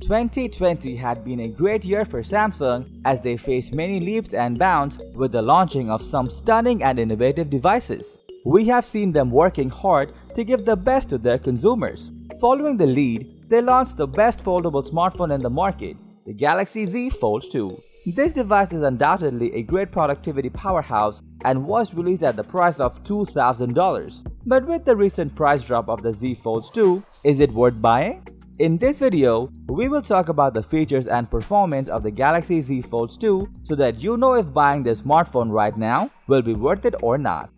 2020 had been a great year for Samsung as they faced many leaps and bounds with the launching of some stunning and innovative devices. We have seen them working hard to give the best to their consumers. Following the lead, they launched the best foldable smartphone in the market, the Galaxy Z Fold 2. This device is undoubtedly a great productivity powerhouse and was released at the price of $2,000. But with the recent price drop of the Z Fold 2, is it worth buying? In this video, we will talk about the features and performance of the Galaxy Z Fold 2 so that you know if buying this smartphone right now will be worth it or not.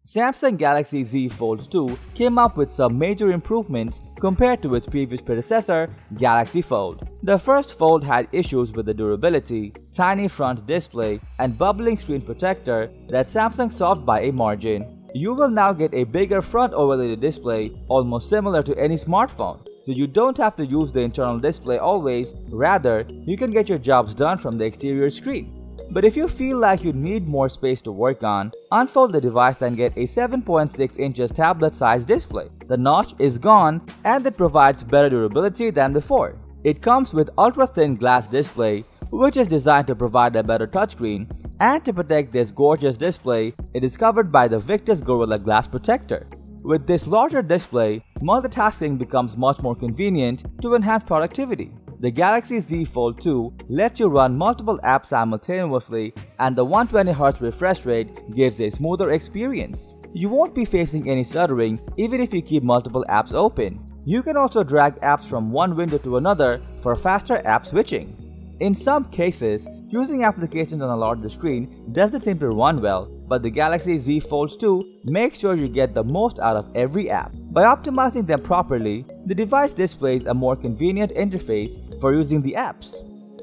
Samsung Galaxy Z Fold 2 came up with some major improvements compared to its previous predecessor, Galaxy Fold. The first Fold had issues with the durability, tiny front display, and bubbling screen protector that Samsung solved by a margin. You will now get a bigger front OLED display, almost similar to any smartphone, so you don't have to use the internal display always, rather, you can get your jobs done from the exterior screen. But if you feel like you need more space to work on, unfold the device and get a 7.6 inches tablet-sized display. The notch is gone and it provides better durability than before. It comes with ultra-thin glass display, which is designed to provide a better touchscreen, and to protect this gorgeous display, it is covered by the Victus Gorilla Glass Protector. With this larger display, multitasking becomes much more convenient to enhance productivity. The Galaxy Z Fold 2 lets you run multiple apps simultaneously, and the 120Hz refresh rate gives a smoother experience. You won't be facing any stuttering even if you keep multiple apps open. You can also drag apps from one window to another for faster app switching. In some cases, using applications on a larger screen doesn't seem to run well, but the Galaxy Z Fold 2 makes sure you get the most out of every app. By optimizing them properly, the device displays a more convenient interface for using the apps.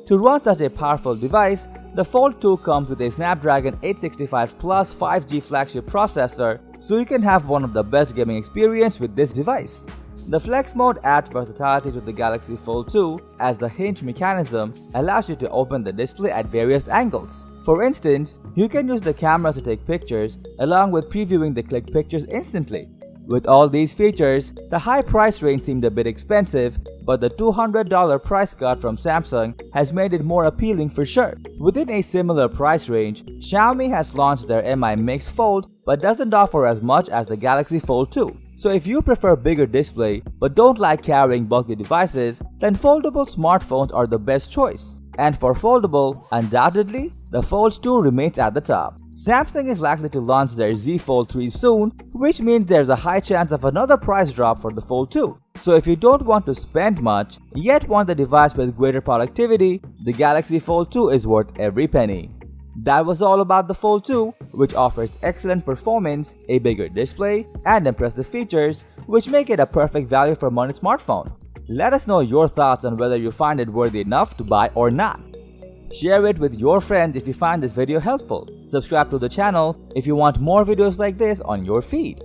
To run such a powerful device, the Fold 2 comes with a Snapdragon 865 Plus 5G flagship processor, so you can have one of the best gaming experience with this device. The Flex mode adds versatility to the Galaxy Fold 2 as the hinge mechanism allows you to open the display at various angles. For instance, you can use the camera to take pictures along with previewing the clicked pictures instantly. With all these features, the high price range seemed a bit expensive, but the $200 price cut from Samsung has made it more appealing for sure. Within a similar price range, Xiaomi has launched their Mi Mix Fold but doesn't offer as much as the Galaxy Fold 2. So if you prefer bigger display but don't like carrying bulky devices, then foldable smartphones are the best choice. And for foldable, undoubtedly, the Fold 2 remains at the top. Samsung is likely to launch their Z Fold 3 soon, which means there's a high chance of another price drop for the Fold 2. So if you don't want to spend much, yet want the device with greater productivity, the Galaxy Fold 2 is worth every penny. That was all about the Fold 2, which offers excellent performance, a bigger display, and impressive features, which make it a perfect value for money smartphone. Let us know your thoughts on whether you find it worthy enough to buy or not. Share it with your friends if you find this video helpful. Subscribe to the channel if you want more videos like this on your feed.